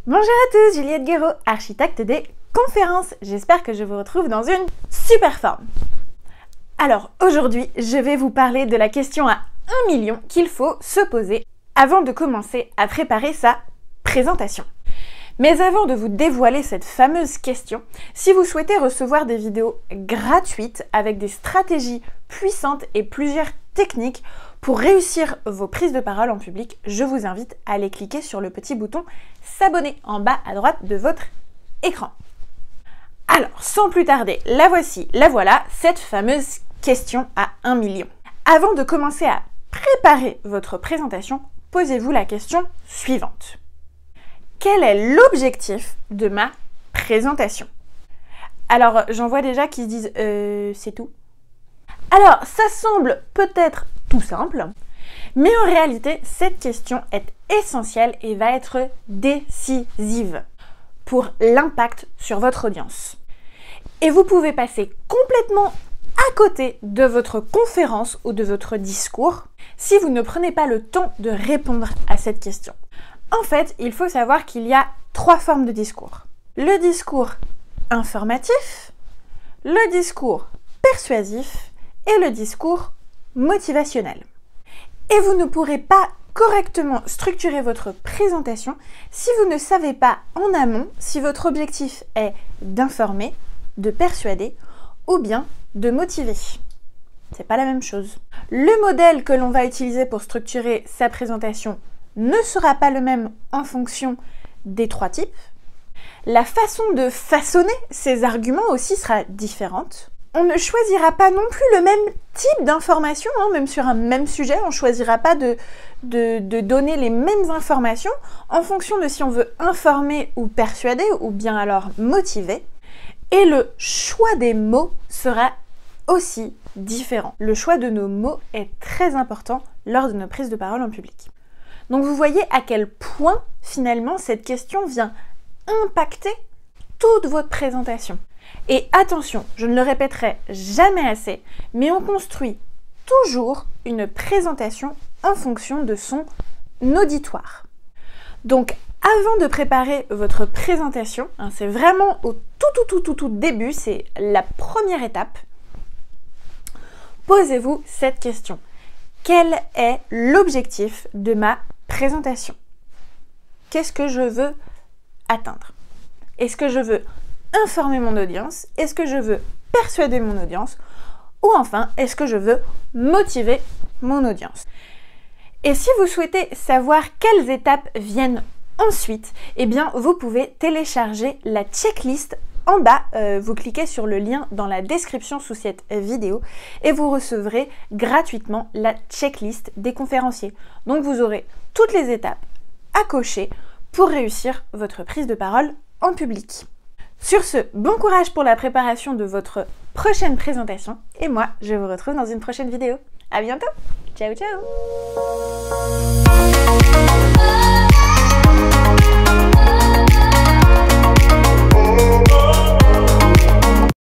Bonjour à tous, Juliette Guéraud, architecte des conférences. J'espère que je vous retrouve dans une super forme. Alors aujourd'hui, je vais vous parler de la question à 1 million qu'il faut se poser avant de commencer à préparer sa présentation. Mais avant de vous dévoiler cette fameuse question, si vous souhaitez recevoir des vidéos gratuites avec des stratégies puissantes et plusieurs techniques pour réussir vos prises de parole en public, je vous invite à aller cliquer sur le petit bouton s'abonner en bas à droite de votre écran. Alors, sans plus tarder, la voici, la voilà, cette fameuse question à 1 million. Avant de commencer à préparer votre présentation, posez-vous la question suivante. Quel est l'objectif de ma présentation? Alors, j'en vois déjà qui se disent c'est tout. Alors, ça semble peut-être tout simple, mais en réalité, cette question est essentielle et va être décisive pour l'impact sur votre audience. Et vous pouvez passer complètement à côté de votre conférence ou de votre discours si vous ne prenez pas le temps de répondre à cette question. En fait, il faut savoir qu'il y a 3 formes de discours. Le discours informatif, le discours persuasif et le discours motivationnel. Et vous ne pourrez pas correctement structurer votre présentation si vous ne savez pas en amont si votre objectif est d'informer, de persuader ou bien de motiver. C'est pas la même chose. Le modèle que l'on va utiliser pour structurer sa présentation ne sera pas le même en fonction des 3 types. La façon de façonner ces arguments aussi sera différente. On ne choisira pas non plus le même type d'information, même sur un même sujet, on ne choisira pas de donner les mêmes informations en fonction de si on veut informer ou persuader ou bien alors motiver. Et le choix des mots sera aussi différent. Le choix de nos mots est très important lors de nos prises de parole en public. Donc vous voyez à quel point finalement cette question vient impacter toute votre présentation. Et attention, je ne le répéterai jamais assez, mais on construit toujours une présentation en fonction de son auditoire. Donc avant de préparer votre présentation, c'est vraiment au tout début, c'est la première étape, posez-vous cette question. Quel est l'objectif de ma présentation? Qu'est-ce que je veux atteindre? Est-ce que je veux informer mon audience? Est-ce que je veux persuader mon audience? Ou enfin, est-ce que je veux motiver mon audience? Et si vous souhaitez savoir quelles étapes viennent ensuite, eh bien, vous pouvez télécharger la checklist en bas. Vous cliquez sur le lien dans la description sous cette vidéo et vous recevrez gratuitement la checklist des conférenciers. Donc, vous aurez toutes les étapes à cocher pour réussir votre prise de parole en public. Sur ce, bon courage pour la préparation de votre prochaine présentation et moi, je vous retrouve dans une prochaine vidéo. À bientôt. Ciao, ciao.